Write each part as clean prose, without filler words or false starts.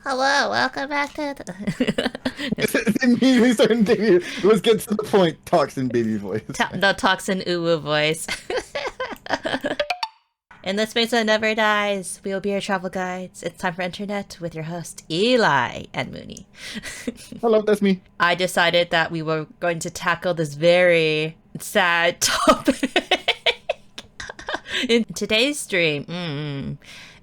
Hello, welcome back to It immediately started baby. Let's get to the point. Toxin baby voice. the Toxin Uwu voice. In the space that never dies, we will be your travel guides. It's time for internet with your host Eli and Munii. Hello, that's me. I decided that we were going to tackle this very sad topic in today's stream.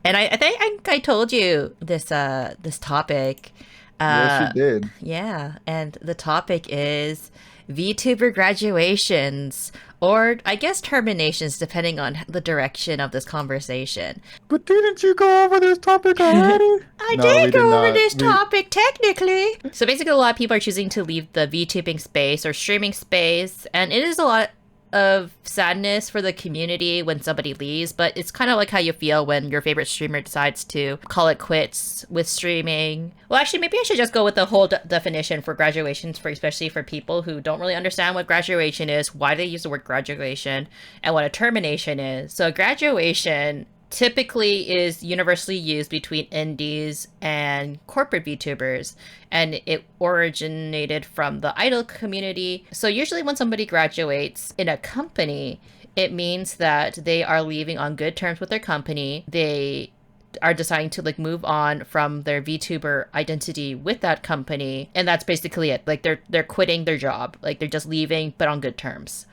And I think I told you this topic. Yes, you did. Yeah, and the topic is VTuber graduations, or I guess terminations, depending on the direction of this conversation. But didn't you go over this topic already? I No, we did did go over not. this topic technically. So basically, a lot of people are choosing to leave the VTubing space or streaming space, and it is a lot of sadness for the community when somebody leaves, but it's kind of like how you feel when your favorite streamer decides to call it quits with streaming. Well, actually, maybe I should just go with the whole definition for graduations, for especially for people who don't really understand what graduation is, why they use the word graduation, and what a termination is. So graduation typically is universally used between indies and corporate VTubers, and it originated from the idol community. So usually when somebody graduates in a company, it means that they are leaving on good terms with their company. They are deciding to like move on from their VTuber identity with that company, and that's basically it. Like they're quitting their job, like they're just leaving but on good terms.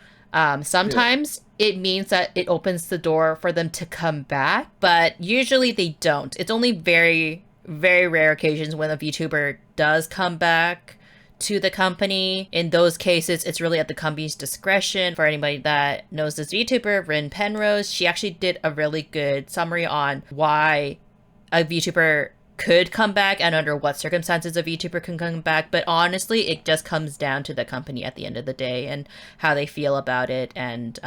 Sometimes it means that it opens the door for them to come back, but usually they don't. It's only very, very rare occasions when a VTuber does come back to the company. In those cases, it's really at the company's discretion. For anybody that knows this VTuber, Rin Penrose, she actually did a really good summary on why a VTuber could come back and under what circumstances a VTuber can come back. But honestly, it just comes down to the company at the end of the day and how they feel about it, and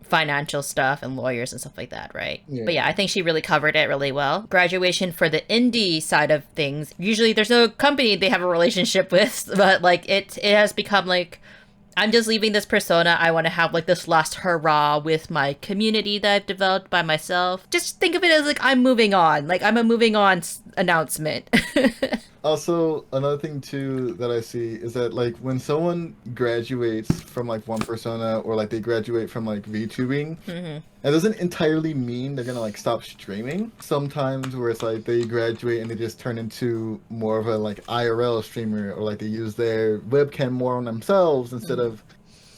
financial stuff and lawyers and stuff like that, right? Yeah. But yeah, I think she really covered it really well. Graduation for the indie side of things, usually there's no company they have a relationship with, but like it has become like, I'm just leaving this persona. I want to have like this last hurrah with my community that I've developed by myself. Just think of it as like I'm moving on. Like I'm a moving on announcement. Also, another thing too that I see is that like when someone graduates from like one persona or like they graduate from like VTubing, that doesn't entirely mean they're gonna like stop streaming. Sometimes where it's like they graduate and they just turn into more of a like IRL streamer, or like they use their webcam more on themselves instead of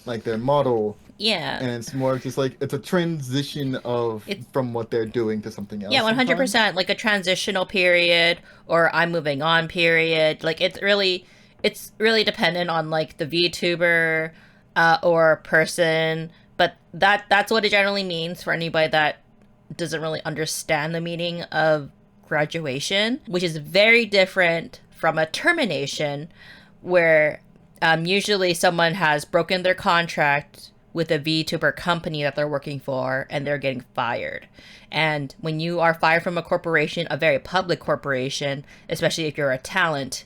like their model. Yeah. And it's more just like it's a transition of from what they're doing to something else. Yeah, Sometimes. 100%. Like a transitional period or I'm moving on period. Like it's really dependent on like the VTuber or person. But that's what it generally means for anybody that doesn't really understand the meaning of graduation, which is very different from a termination, where usually someone has broken their contract with a VTuber company that they're working for and they're getting fired. And when you are fired from a corporation, a very public corporation, especially if you're a talent,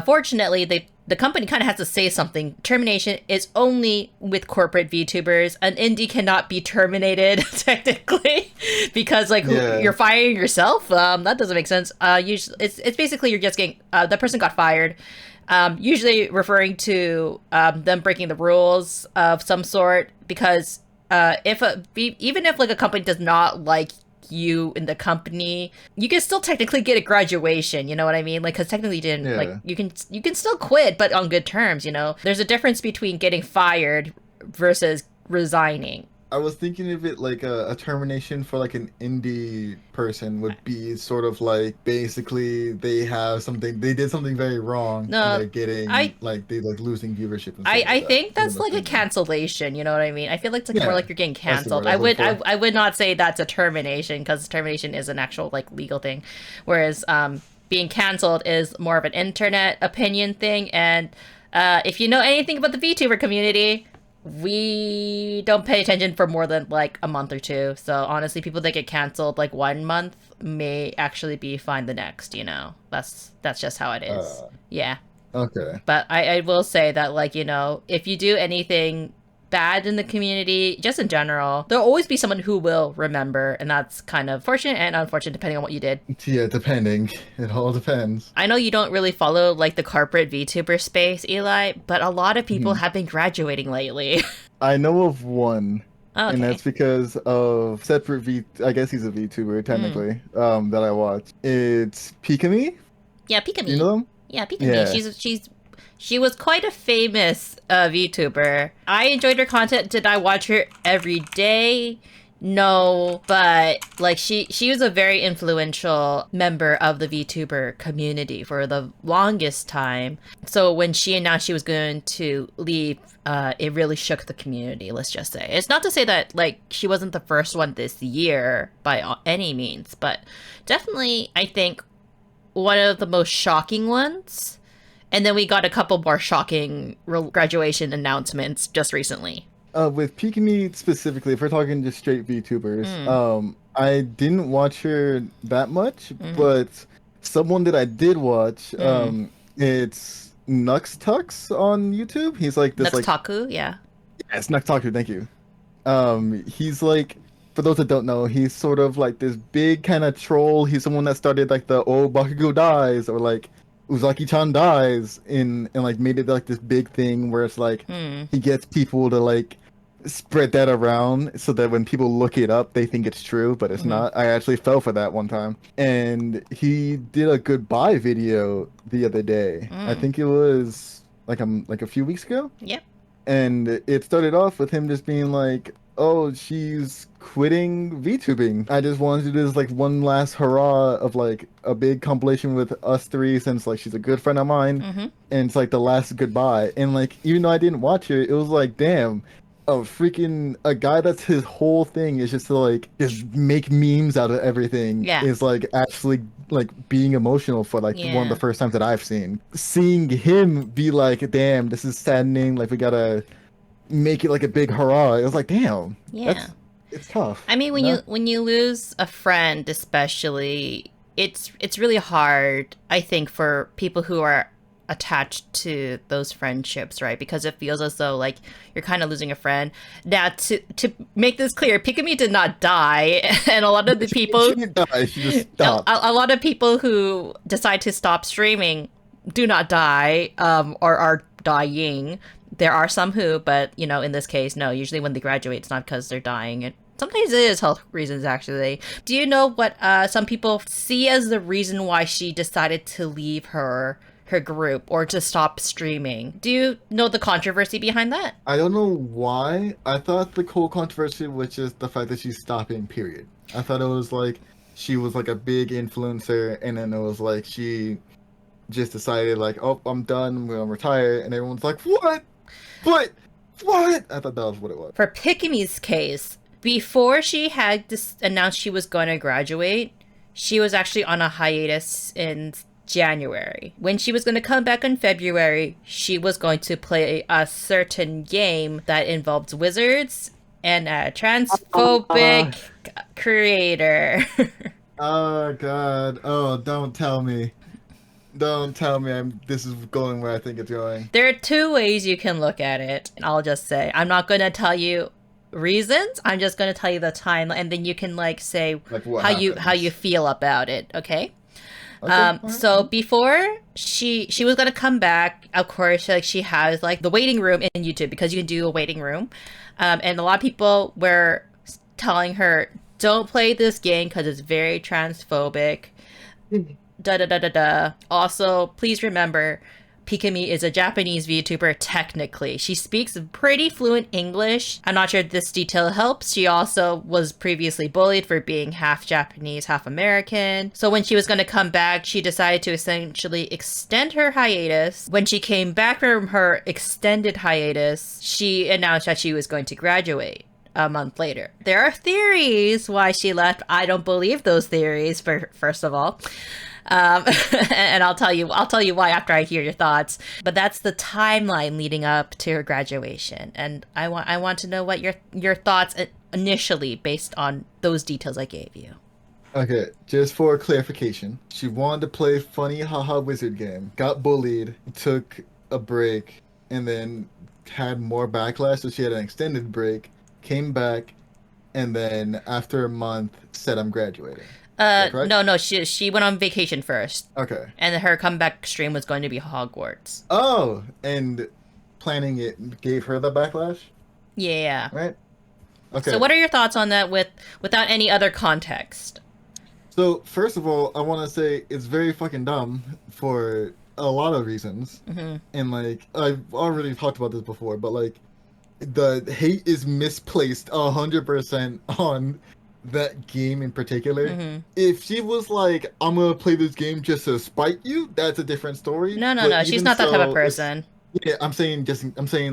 fortunately, the company kind of has to say something. Termination is only with corporate VTubers. An indie cannot be terminated technically because like you're firing yourself. That doesn't make sense. Usually it's basically you're just getting the person got fired. Usually referring to them breaking the rules of some sort, because even if like a company does not like you in the company, you can still technically get a graduation, you know what I mean? Like, because technically you didn't like you can still quit, but on good terms, you know. There's a difference between getting fired versus resigning. I was thinking of it like a termination for like an indie person would be sort of like basically they did something very wrong, No, and they're getting they like losing viewership and stuff I like think that. that's like a cancellation, you know what I mean? I feel like it's like more like you're getting That's the canceled. word I was looking for. I would not say that's a termination, because termination is an actual like legal thing, whereas being canceled is more of an internet opinion thing. And if you know anything about the VTuber community, we don't pay attention for more than like a month or two. So honestly, people that get canceled like 1 month may actually be fine the next, you know. That's just how it is. Yeah. Okay. But I will say that, like, you know, if you do anything bad in the community, just in general, there'll always be someone who will remember, and that's kind of fortunate and unfortunate depending on what you did. Yeah, depending. It all depends. I know you don't really follow like the corporate VTuber space, Eli, but a lot of people have been graduating lately. I know of one. Oh, And okay. that's because of separate I guess he's a VTuber technically, that I watch. It's Pikami. Yeah, Pikami. You know them? Yeah, Pikami. Yeah. She was quite a famous VTuber. I enjoyed her content. Did I watch her every day? No, but like she was a very influential member of the VTuber community for the longest time. So when she announced she was going to leave, it really shook the community, let's just say. It's not to say that like she wasn't the first one this year by any means, but definitely I think one of the most shocking ones. And then we got a couple more shocking graduation announcements just recently. With Pikami specifically, if we're talking just straight VTubers, I didn't watch her that much, but someone that I did watch, it's Nux Tux on YouTube. He's like this Nuxtaku, yeah. Yes, Nuktaku, thank you. He's like, for those that don't know, he's sort of like this big kind of troll. He's someone that started like the "Oh Bakugo dies" or like Uzaki-chan dies and like made it like this big thing where it's like he gets people to like spread that around so that when people look it up they think it's true, but it's not. I actually fell for that one time, and he did a goodbye video the other day. I think it was like a few weeks ago. Yep. And it started off with him just being like, oh, she's quitting VTubing. I just wanted to do this like one last hurrah of like a big compilation with us three, since like she's a good friend of mine, and it's like the last goodbye. And like even though I didn't watch it, it was like, damn, a guy that's his whole thing is just to like just make memes out of everything, is like actually like being emotional for like one of the first times that I've seeing him be like, damn, this is saddening, like we gotta make it like a big hurrah. It was like, damn, it's tough. I mean, when you lose a friend, especially, it's really hard, I think, for people who are attached to those friendships, right? Because it feels as though like you're kind of losing a friend. Now, to make this clear, Pikami did not die, and a lot of the people she didn't die, she just stopped. A lot of people who decide to stop streaming do not die, or are dying. There are some who, but you know, in this case, no. Usually when they graduate, it's not because they're dying. Sometimes it is health reasons, actually. Do you know what some people see as the reason why she decided to leave her group or to stop streaming? Do you know the controversy behind that? I don't know why. I thought the whole controversy was just the fact that she's stopping, period. I thought it was like she was like a big influencer, and then it was like she just decided like, oh, I'm done, I'm gonna retire, and everyone's like, what? What? I thought that was what it was. For Pikami's case, before she had announced she was going to graduate, she was actually on a hiatus in January. When she was going to come back in February, she was going to play a certain game that involves wizards and a transphobic creator. Oh god. Oh, don't tell me. Don't tell me this is going where I think it's going. There are two ways you can look at it. I'll just say, I'm not going to tell you reasons. I'm just going to tell you the time, and then you can like say like how you feel about it. Okay. So before she was gonna come back, of course, like she has like the waiting room in YouTube, because you can do a waiting room, and a lot of people were telling her, don't play this game because it's very transphobic. Da da da da da. Also, please remember, Pikami is a Japanese VTuber technically. She speaks pretty fluent English. I'm not sure if this detail helps. She also was previously bullied for being half Japanese, half American. So when she was going to come back, she decided to essentially extend her hiatus. When she came back from her extended hiatus, she announced that she was going to graduate a month later. There are theories why she left. I don't believe those theories, first of all. And I'll tell you why after I hear your thoughts. But that's the timeline leading up to her graduation, and I want to know what your thoughts initially based on those details I gave you. Okay, just for clarification, she wanted to play funny haha wizard game, got bullied, took a break, and then had more backlash, so she had an extended break, came back, and then after a month said I'm graduating. Is that correct? No, she went on vacation first, Okay. and her comeback stream was going to be Hogwarts. Oh, and planning it gave her the backlash, Yeah. right? Okay. So what are your thoughts on that without any other context? So first of all, I want to say it's very fucking dumb for a lot of reasons, and like I've already talked about this before, but like the hate is misplaced 100% on that game in particular. If she was like, "I'm gonna play this game just to spite you," that's a different story. No, she's not that type of person. Yeah, I'm saying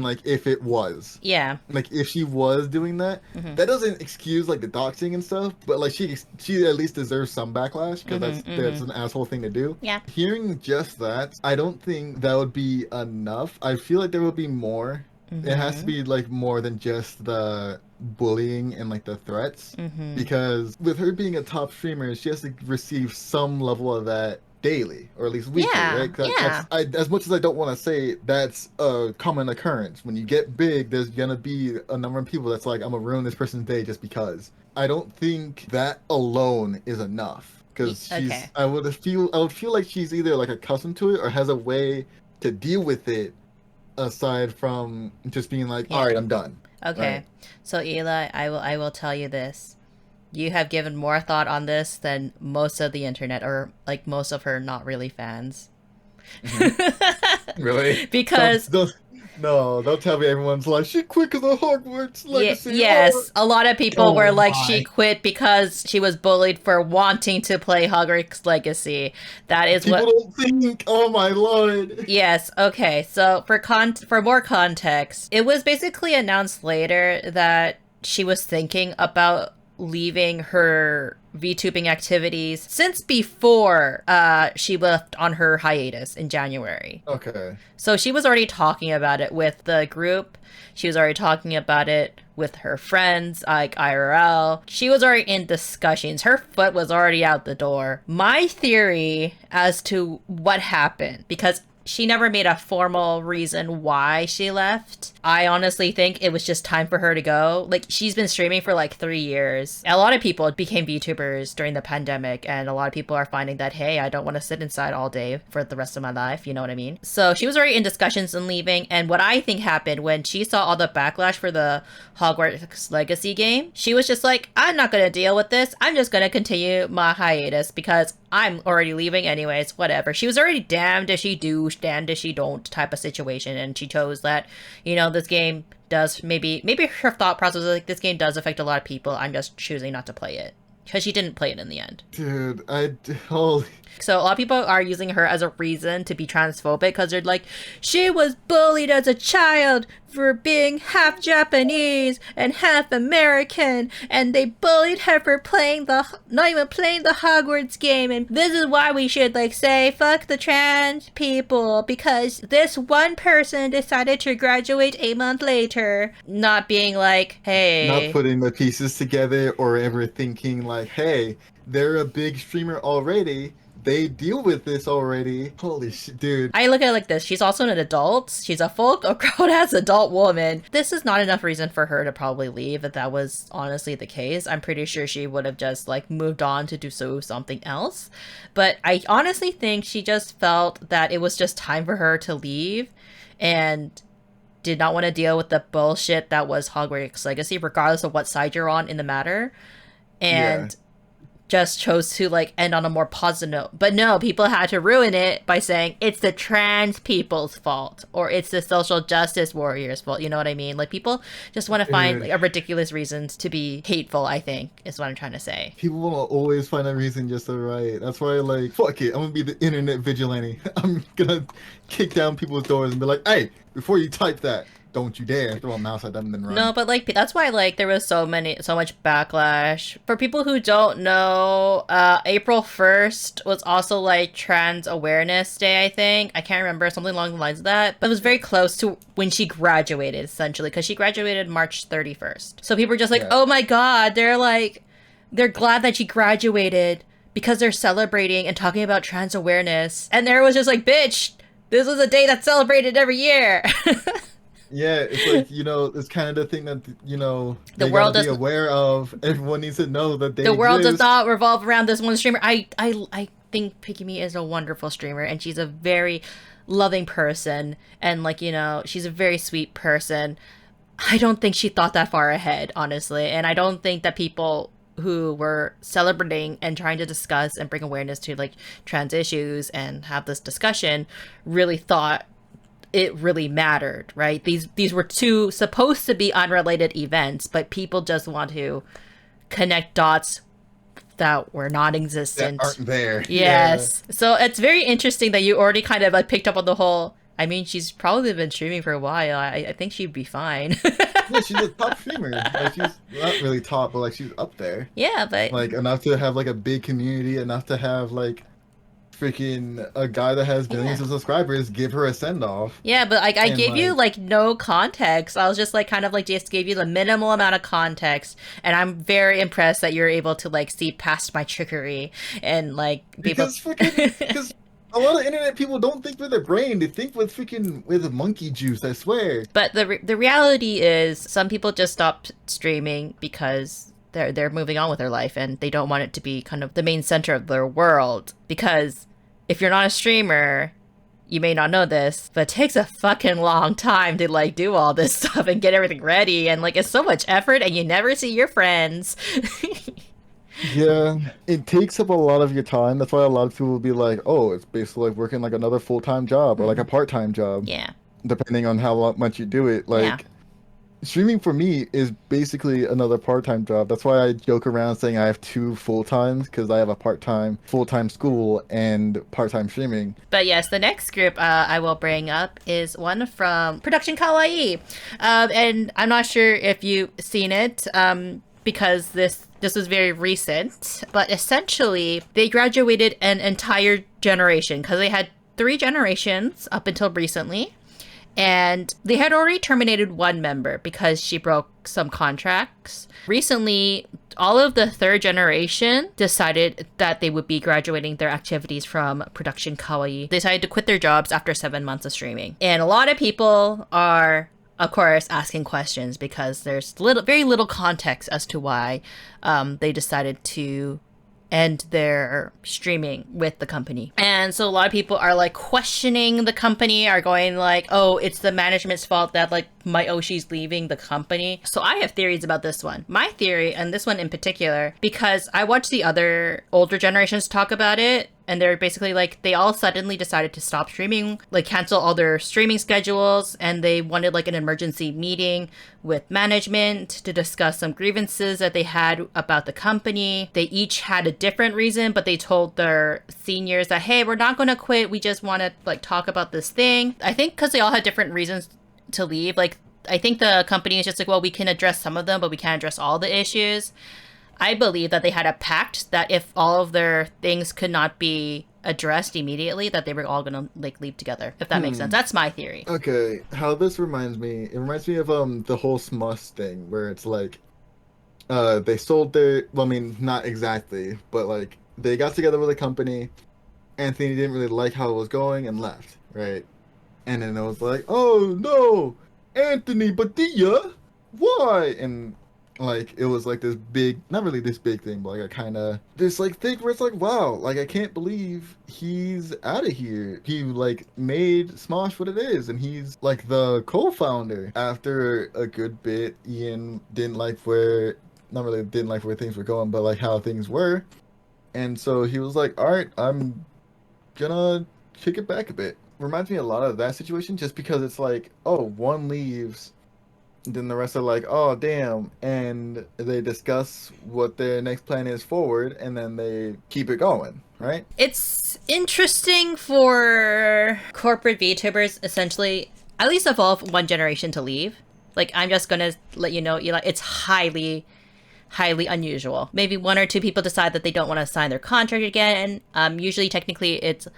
like if it was. Yeah. Like if she was doing that, that doesn't excuse like the doxing and stuff, but like she at least deserves some backlash because that's an asshole thing to do. Yeah. Hearing just that, I don't think that would be enough. I feel like there will be more. It has to be like more than just the bullying and like the threats, because with her being a top streamer, she has to receive some level of that daily, or at least weekly, right? Yeah. As much as I don't want to say that's a common occurrence, when you get big, there's gonna be a number of people that's like, I'm gonna ruin this person's day just because. I don't think that alone is enough, because I would feel like she's either like accustomed to it or has a way to deal with it aside from just being like, all right, I'm done. Okay. Right. So Eli, I will tell you this. You have given more thought on this than most of the internet, or like most of her not really fans. Really? Because don't tell me everyone's like, she quit because of Hogwarts Legacy. Yes, a lot of people were like, my. she quit because she was bullied for wanting to play Hogwarts Legacy. That is people what don't think. Oh my lord. Yes, okay. So for more context, it was basically announced later that she was thinking about leaving her VTubing activities since before she left on her hiatus in January. Okay. So she was already talking about it with the group. She was already talking about it with her friends, like IRL. She was already in discussions. Her foot was already out the door. My theory as to what happened, because she never made a formal reason why she left. I honestly think it was just time for her to go. Like, she's been streaming for like 3 years. A lot of people became VTubers during the pandemic, and a lot of people are finding that, hey, I don't want to sit inside all day for the rest of my life, you know what I mean? So she was already in discussions and leaving, and what I think happened when she saw all the backlash for the Hogwarts Legacy game, she was just like, I'm not gonna deal with this. I'm just gonna continue my hiatus because I'm already leaving anyways, whatever. She was already damned if she do, damned if she don't type of situation, and she chose that, you know, this game does, maybe her thought process was like, this game does affect a lot of people, I'm just choosing not to play it. Because she didn't play it in the end. Dude, holy... So a lot of people are using her as a reason to be transphobic because they're like, she was bullied as a child for being half Japanese and half American, and they bullied her for not even playing the Hogwarts game, and this is why we should like say fuck the trans people because this one person decided to graduate a month later. Not being like, hey, not putting the pieces together or ever thinking like, hey, they're a big streamer already. They deal with this already. Holy shit, dude. I look at it like this. She's also an adult. She's a full grown-ass adult woman. This is not enough reason for her to probably leave if that was honestly the case. I'm pretty sure she would have just like moved on to do something else. But I honestly think she just felt that it was just time for her to leave and did not want to deal with the bullshit that was Hogwarts Legacy, regardless of what side you're on in the matter. And just chose to like end on a more positive note. But no, people had to ruin it by saying it's the trans people's fault or it's the social justice warriors' fault. You know what I mean? Like, people just want to find like a ridiculous reasons to be hateful, I think, is what I'm trying to say. People will always find a reason just to write. That's why, like, fuck it, I'm gonna be the internet vigilante. I'm gonna kick down people's doors and be like, hey, before you type that, don't you dare throw a mouse at them and then run. No, but like that's why like there was so much backlash. For people who don't know, April 1st was also like Trans Awareness Day, I think. I can't remember, something along the lines of that. But it was very close to when she graduated, essentially, because she graduated March 31st. So people were just like, oh my god, they're glad that she graduated because they're celebrating and talking about trans awareness. And there was just like, bitch, this was a day that's celebrated every year. Yeah, it's like, it's kind of the thing that, The they gotta world be does aware of. Everyone needs to know that they the world does exist. not revolve around this one streamer. I think Piggy is a wonderful streamer, and she's a very loving person, and like she's a very sweet person. I don't think she thought that far ahead, honestly, and I don't think that people who were celebrating and trying to discuss and bring awareness to like trans issues and have this discussion really thought it really mattered, right? These were two supposed to be unrelated events, but people just want to connect dots that were That non-existent. aren't there. Yeah. Yes. So it's very interesting that you already kind of like picked up on the whole. I mean, she's probably been streaming for a while. I think she'd be fine. Yeah, she's a top streamer. Like, she's not really top, but like she's up there. Yeah, but Like enough to have like a big community, enough to have like freaking a guy that has millions yeah. of subscribers give her a send off. Yeah, but like I And gave you like, like no context. I was just like kind of like just gave you the minimal amount of context, and I'm very impressed that you're able to like see past my trickery and like be able. because a lot of internet people don't think with their brain. They think with freaking with monkey juice, I swear. But the reality is, some people just stop streaming because they're moving on with their life and they don't want it to be kind of the main center of their world. Because if you're not a streamer, you may not know this, but it takes a fucking long time to like do all this stuff and get everything ready, and like it's so much effort, and you never see your friends. Yeah, it takes up a lot of your time. That's why a lot of people will be like, "Oh, it's basically like working like another full-time job or like a part-time job, Yeah, depending on how much you do it." yeah. Like streaming for me is basically another part-time job. That's why I joke around saying I have two full-times because I have a part-time, full-time school and part-time streaming. But yes, the next group I will bring up is one from Production Kawaii. And I'm not sure if you've seen it because this was very recent. But essentially, they graduated an entire generation because they had 3 generations up until recently. And they had already terminated one member because she broke some contracts. Recently, all of the 3rd generation decided that they would be graduating their activities from Production Kawaii. They decided to quit their jobs after 7 months of streaming. And a lot of people are, of course, asking questions because there's very little context as to why they decided to end their streaming with the company. And so a lot of people are like questioning the company, are going like, oh, it's the management's fault that like my Oshi's leaving the company. So I have theories about this one. My theory, and this one in particular, because I watched the other older generations talk about it, and they're basically like, they all suddenly decided to stop streaming, like cancel all their streaming schedules, and they wanted like an emergency meeting with management to discuss some grievances that they had about the company. They each had a different reason, but they told their seniors that, hey, we're not going to quit. We just want to like talk about this thing. I think because they all had different reasons to leave. Like, I think the company is just like, well, we can address some of them, but we can't address all the issues. I believe that they had a pact that if all of their things could not be addressed immediately, that they were all gonna like leave together. If that makes sense. That's my theory. Okay, how this reminds me, it reminds me of the whole Smus thing where it's like they sold their, well, I mean, not exactly, but like they got together with a company. Anthony didn't really like how it was going and left, right? And then it was like, oh no, Anthony Padilla, why? And like it was like this big, not really this big thing, but like a kind of this like thing where it's like, wow, like I can't believe he's out of here. He like made Smosh what it is, and he's like the co-founder. After a good bit, Ian didn't like where, not really didn't like where things were going, but like how things were. And so he was like, all right, I'm gonna kick it back a bit. Reminds me a lot of that situation, just because it's like, oh, one leaves, then the rest are like, oh, damn. And they discuss what their next plan is forward, and then they keep it going, right? It's interesting for corporate VTubers essentially at least evolve one generation to leave. Like, I'm just gonna let you know, Eli, it's highly unusual. Maybe 1 or 2 people decide that they don't want to sign their contract again. Usually, technically, it's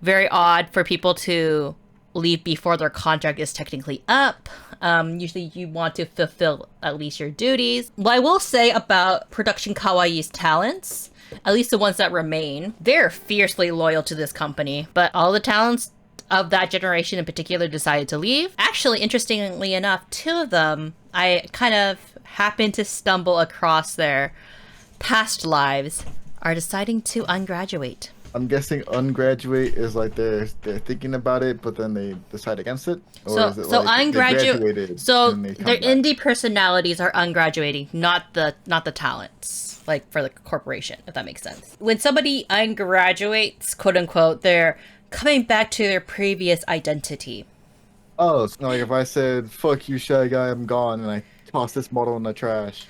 very odd for people to leave before their contract is technically up. Usually you want to fulfill at least your duties. What I will say about Production Kawaii's talents, at least the ones that remain, they're fiercely loyal to this company. But all the talents of that generation in particular decided to leave. Actually, interestingly enough, 2 of them, I kind of happened to stumble across their past lives, are deciding to ungraduate. I'm guessing ungraduate is like they're thinking about it, but then they decide against it. Or So, is it so like they graduated So and they come their back? indie personalities are ungraduating, not the talents, like for the corporation, if that makes sense. When somebody ungraduates, quote unquote, they're coming back to their previous identity. Oh, so like if I said "fuck you, shy guy, I'm gone," and I toss this model in the trash,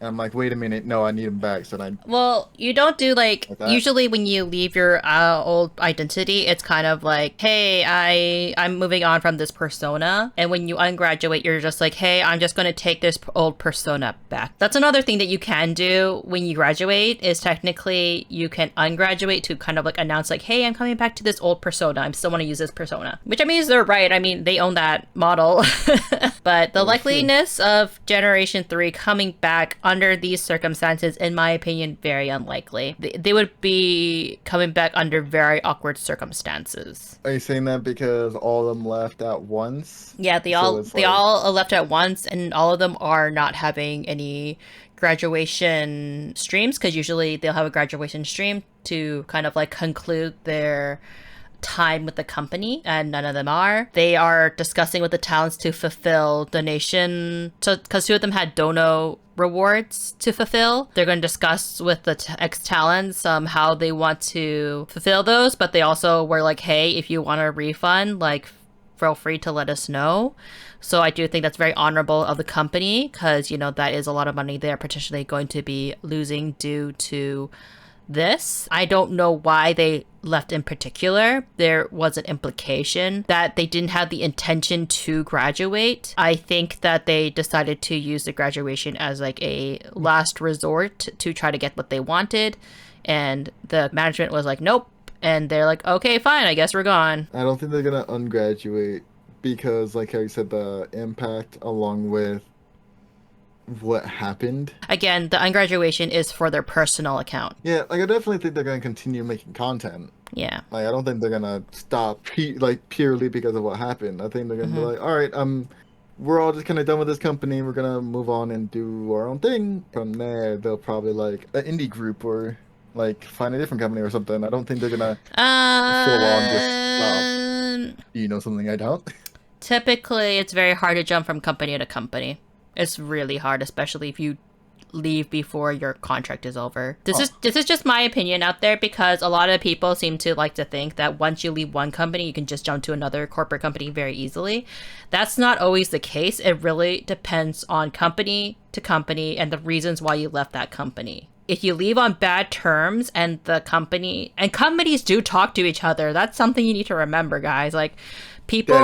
and I'm like, "Wait a minute, no, I need him back," so then Well, you don't do like Like that? usually when you leave your old identity, it's kind of like, hey, I'm moving on from this persona, and when you ungraduate, you're just like, hey, I'm just going to take this old persona back. That's another thing that you can do when you graduate is technically you can ungraduate to kind of like announce like, hey, I'm coming back to this old persona. I still want to use this persona, which I mean is they're right. I mean they own that model, but the likeliness of Generation 3 coming back under these circumstances, in my opinion, very unlikely. They would be coming back under very awkward circumstances. are you saying that because all of them left at once? Yeah, they all left at once, and all of them are not having any graduation streams because usually they'll have a graduation stream to kind of like conclude their time with the company, and none of them are. They are discussing with the talents to fulfill donation, so because 2 of them had dono rewards to fulfill. They're going to discuss with the ex-talents how they want to fulfill those, but they also were like, hey, if you want a refund, like feel free to let us know. So I do think that's very honorable of the company because, you know, that is a lot of money they're potentially going to be losing due to this. I don't know why they left in particular. There was an implication that they didn't have the intention to graduate. I think that they decided to use the graduation as like a last resort to try to get what they wanted. And the management was like, nope. And they're like, okay, fine, I guess we're gone. I don't think they're gonna ungraduate because, like how you said, the impact along with what happened. Again, the ungraduation is for their personal account. Yeah, like I definitely think they're gonna continue making content. Yeah. Like I don't think they're gonna stop purely because of what happened. I think they're gonna be like, all right, we're all just kind of done with this company. We're gonna move on and do our own thing. From there, they'll probably like an indie group or like find a different company or something. I don't think they're gonna full on just stop. Do you know something I don't? Typically, it's very hard to jump from company to company. It's really hard, especially if you leave before your contract is over. This is just my opinion out there because a lot of people seem to like to think that once you leave one company, you can just jump to another corporate company very easily. That's not always the case. It really depends on company to company and the reasons why you left that company. If you leave on bad terms and companies do talk to each other, that's something you need to remember, guys. Like, people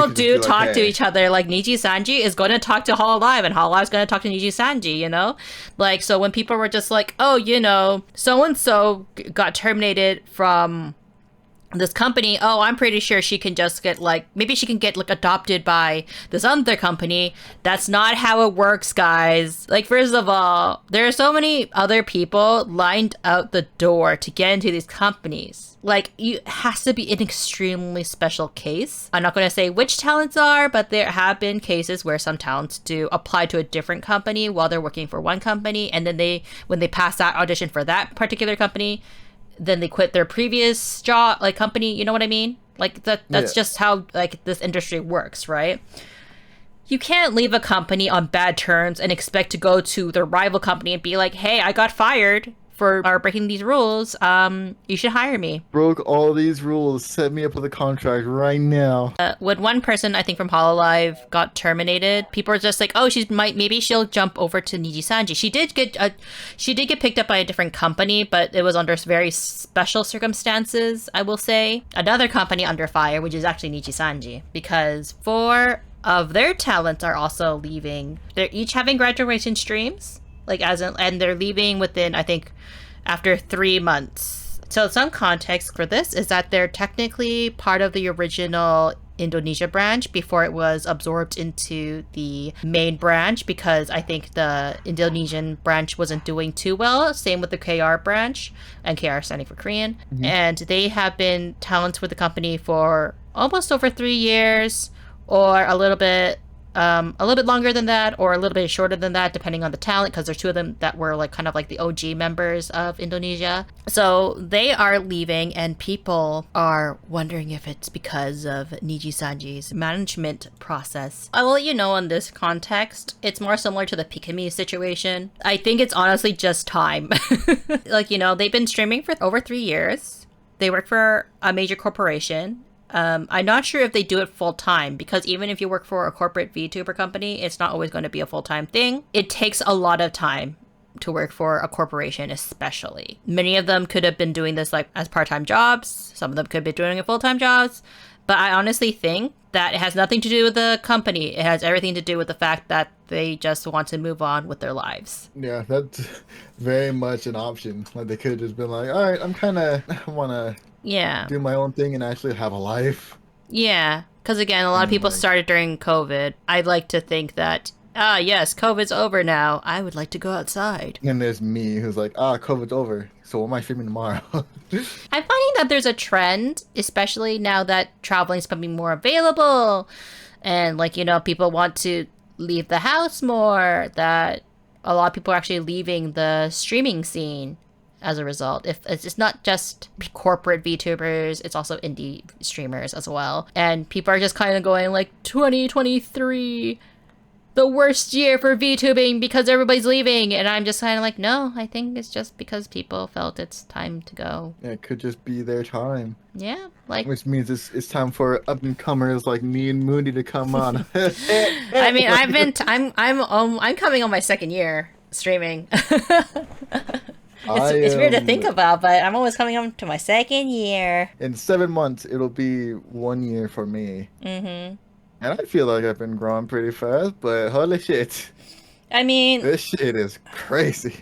do talk to each other. Like Niji Sanji is going to talk to Hololive and Hololive is going to talk to Niji Sanji, you know? Like, so when people were just like, oh, you know, so-and-so got terminated from this company, oh, I'm pretty sure she can just get like, maybe she can get like adopted by this other company. That's not how it works, guys. Like, first of all, there are so many other people lined out the door to get into these companies. Like, it has to be an extremely special case. I'm not going to say which talents are, but there have been cases where some talents do apply to a different company while they're working for one company, and then when they pass that audition for that particular company, then they quit their previous job, like company, you know what I mean? Like that's just how like this industry works, right? You can't leave a company on bad terms and expect to go to the rival company and be like, hey, I got fired for breaking these rules. You should hire me. Broke all these rules. Set me up with a contract right now. When one person, I think from Hololive, got terminated, people were just like, oh, maybe she'll jump over to Niji Sanji. She did get picked up by a different company, but it was under very special circumstances, I will say. Another company under fire, which is actually Niji Sanji, because 4 of their talents are also leaving. They're each having graduation streams. And they're leaving within, I think, after 3 months. So some context for this is that they're technically part of the original Indonesia branch before it was absorbed into the main branch, because I think the Indonesian branch wasn't doing too well. Same with the KR branch, and KR standing for Korean. And they have been talents with the company for almost over 3 years, or a little bit longer than that, or a little bit shorter than that, depending on the talent, because there's two of them that were like kind of like the OG members of Indonesia. So they are leaving, and people are wondering if it's because of Niji Sanji's management process. I will let you know, in this context, it's more similar to the Pikami situation. I think it's honestly just time. Like, you know, they've been streaming for over 3 years. They work for a major corporation. I'm not sure if they do it full time, because even if you work for a corporate VTuber company, it's not always going to be a full time thing. It takes a lot of time to work for a corporation, especially. Many of them could have been doing this like as part-time jobs. Some of them could be doing it full-time jobs. But I honestly think that it has nothing to do with the company. It has everything to do with the fact that they just want to move on with their lives. Yeah, that's very much an option. Like, they could have just been like, all right, I want to do my own thing and actually have a life. Yeah, because again, a lot of people started during COVID. I'd like to think that, yes, COVID's over now. I would like to go outside. And there's me who's like, COVID's over, so what am I streaming tomorrow? I'm finding that there's a trend, especially now that traveling is becoming more available, and like, you know, people want to leave the house more, that a lot of people are actually leaving the streaming scene as a result. If it's not just corporate VTubers, it's also indie streamers as well. And people are just kind of going like, 2023, the worst year for VTubing because everybody's leaving. And I'm just kind of like, no, I think it's just because people felt it's time to go. Yeah, it could just be their time. Yeah, like, which means it's time for up and comers like me and Munii to come on. I mean, I'm coming on my second year streaming. It's weird to think about, but I'm always coming on to my second year. In 7 months, it'll be 1 year for me. Mm-hmm. And I feel like I've been growing pretty fast, but holy shit. I mean, this shit is crazy.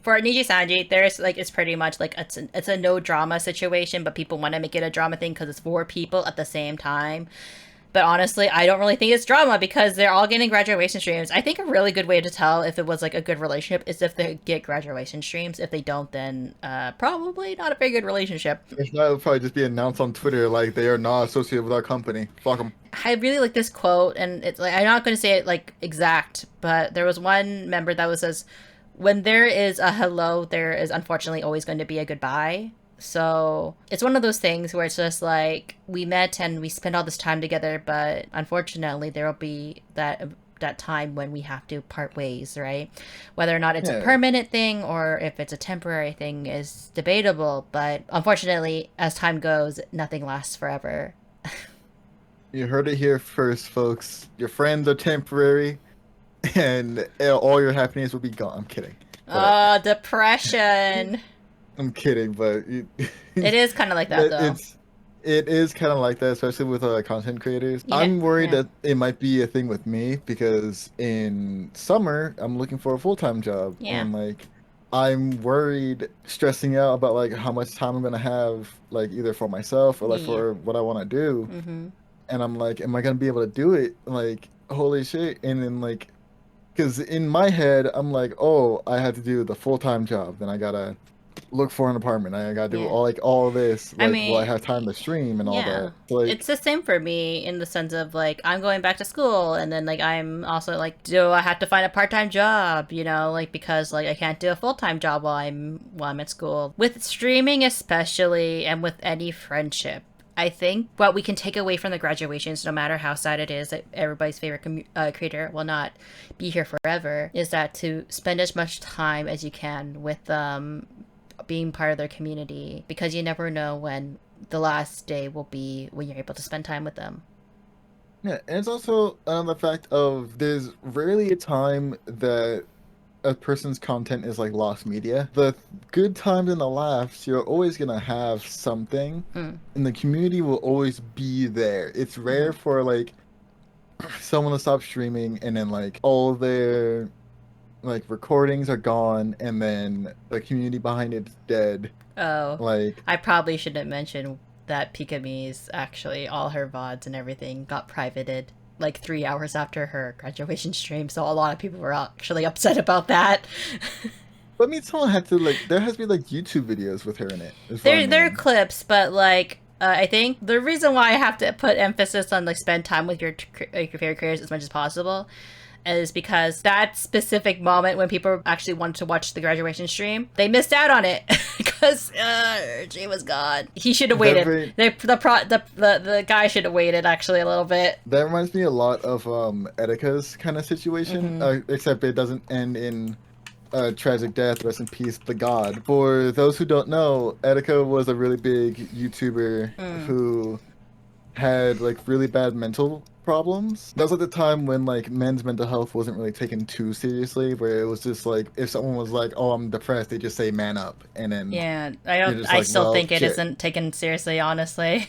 For Niji Sanji, there's like, it's pretty much like it's a no drama situation, but people want to make it a drama thing because it's 4 people at the same time. But honestly, I don't really think it's drama because they're all getting graduation streams. I think a really good way to tell if it was like a good relationship is if they get graduation streams. If they don't, then probably not a very good relationship. If not, it'll probably just be announced on Twitter like they are not associated with our company. Fuck them. I really like this quote, and it's like, I'm not going to say it like exact, but there was one member that says, when there is a hello, there is unfortunately always going to be a goodbye. So it's one of those things where it's just like, we met and we spent all this time together, but unfortunately there will be that time when we have to part ways, right? Whether or not it's a permanent thing or if it's a temporary thing is debatable, but unfortunately, as time goes, nothing lasts forever. You heard it here first, folks. Your friends are temporary and all your happiness will be gone. I'm kidding. Oh, depression. I'm kidding, but it is kind of like that, though. It is kind of like that, especially with content creators. Yeah, I'm worried that it might be a thing with me because in summer I'm looking for a full-time job, and like I'm worried, stressing out about like how much time I'm gonna have, like either for myself or like for what I want to do. Mm-hmm. And I'm like, am I gonna be able to do it? Like, holy shit! And then like, because in my head I'm like, oh, I have to do the full-time job, then I gotta look for an apartment. I gotta do all this. Like, I mean, will I have time to stream and all that? So, like, it's the same for me in the sense of like, I'm going back to school, and then like I'm also like, do I have to find a part-time job? You know, like, because like I can't do a full-time job while I'm at school. With streaming especially, and with any friendship, I think what we can take away from the graduations, no matter how sad it is that everybody's favorite creator will not be here forever, is that to spend as much time as you can with being part of their community, because you never know when the last day will be when you're able to spend time with them. Yeah, and it's also the fact of there's rarely a time that a person's content is like lost media. The good times and the laughs, you're always gonna have something, and the community will always be there. It's rare for like someone to stop streaming and then like all their like recordings are gone and then the community behind it's dead. Oh, like, I probably shouldn't mention that Pikami's actually, all her VODs and everything got privated like 3 hours after her graduation stream, so a lot of people were actually upset about that. But I mean, someone had to like. There has to be like YouTube videos with her in it. There are clips, but like I think the reason why I have to put emphasis on like spend time with your favorite creators as much as possible is because that specific moment when people actually wanted to watch the graduation stream, they missed out on it because she was gone. He should have waited. The guy should have waited actually a little bit. That reminds me a lot of Etika's kind of situation, except it doesn't end in tragic death. Rest in peace, the god. For those who don't know, Etika was a really big YouTuber who had like really bad mental problems. That was at the time when like men's mental health wasn't really taken too seriously, where it was just like if someone was like, "Oh, I'm depressed," they just say "man up," and then I still think it isn't taken seriously, honestly.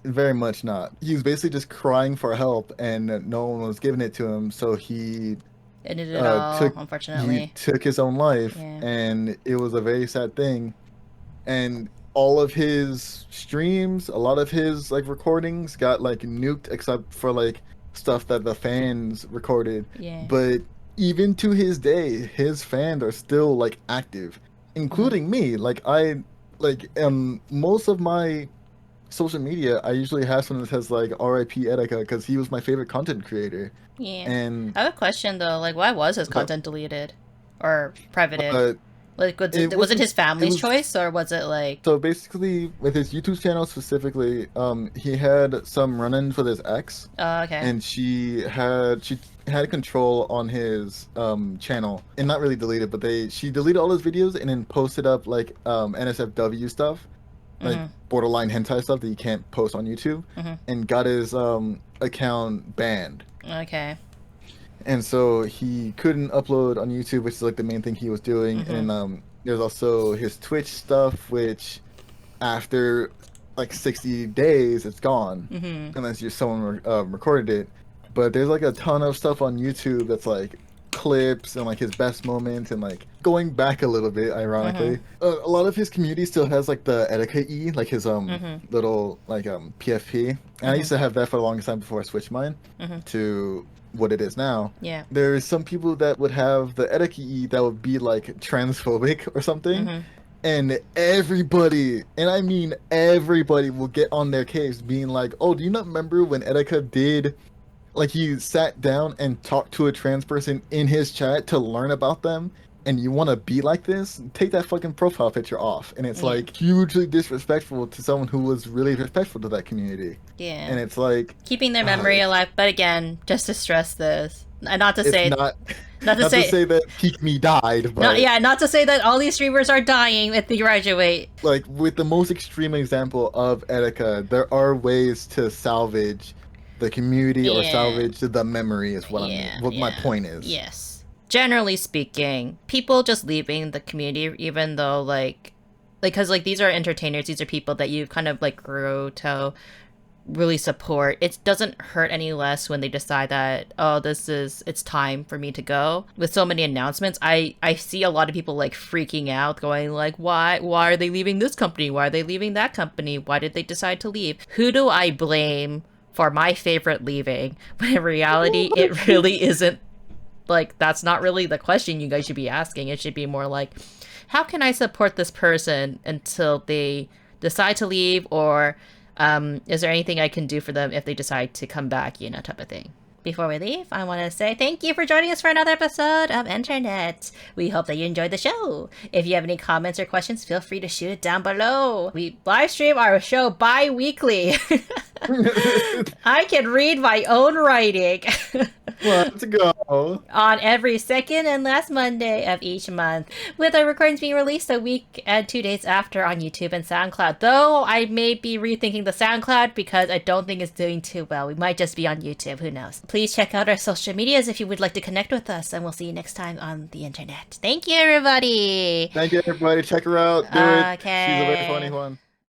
Very much not. He was basically just crying for help, and no one was giving it to him, so he ended it all. Unfortunately, he took his own life, and it was a very sad thing. And all of his streams, a lot of his like recordings got like nuked except for like stuff that the fans recorded. But even to his day, his fans are still like active, including me. Like most of my social media, I usually have something that says like R.I.P. Etika because he was my favorite content creator. And I have a question though, like why was his content deleted or privated? Like, was it his family's choice, or was it like... So basically, with his YouTube channel specifically, he had some run-ins with his ex. Oh, okay. And she had control on his channel, and not really deleted, but she deleted all his videos and then posted up like NSFW stuff, like borderline hentai stuff that you can't post on YouTube, and got his account banned. Okay. And so he couldn't upload on YouTube, which is like the main thing he was doing. And there's also his Twitch stuff, which after like 60 days, it's gone, unless someone recorded it. But there's like a ton of stuff on YouTube that's like clips and like his best moments and like going back a little bit, ironically. A lot of his community still has like the Etika E, like his little like PFP. And I used to have that for the longest time before I switched mine to what it is now. There's some people that would have the Etika that would be like transphobic or something, and everybody, and I mean everybody, will get on their case being like, "Oh, do you not remember when Etika did, like, he sat down and talked to a trans person in his chat to learn about them, and you want to be like this? Take that fucking profile picture off." And it's like hugely disrespectful to someone who was really respectful to that community. And it's like keeping their memory alive. But again, just to stress this, not to say not to say that Peek Me died, but not to say that all these streamers are dying if they graduate. Like with the most extreme example of Etika, there are ways to salvage the community or salvage the memory is what my point is. Yes. Generally speaking, people just leaving the community, even though because these are entertainers, these are people that you kind of like grew to really support. It doesn't hurt any less when they decide that, oh, it's time for me to go. With so many announcements, I see a lot of people like freaking out, going like, why are they leaving this company? Why are they leaving that company? Why did they decide to leave? Who do I blame for my favorite leaving? But in reality, it really isn't. Like, that's not really the question you guys should be asking. It should be more like, how can I support this person until they decide to leave, or is there anything I can do for them if they decide to come back, type of thing. Before we leave, I want to say thank you for joining us for another episode of Internet. We hope that you enjoyed the show. If you have any comments or questions, feel free to shoot it down below. We live stream our show bi-weekly. I can read my own writing. Let's go. On every second and last Monday of each month, with our recordings being released a week and 2 days after on YouTube and SoundCloud. Though I may be rethinking the SoundCloud because I don't think it's doing too well. We might just be on YouTube, who knows. Please check out our social medias if you would like to connect with us, and we'll see you next time on the internet. Thank you, everybody. Thank you, everybody. Check her out. Do it. She's a very funny one.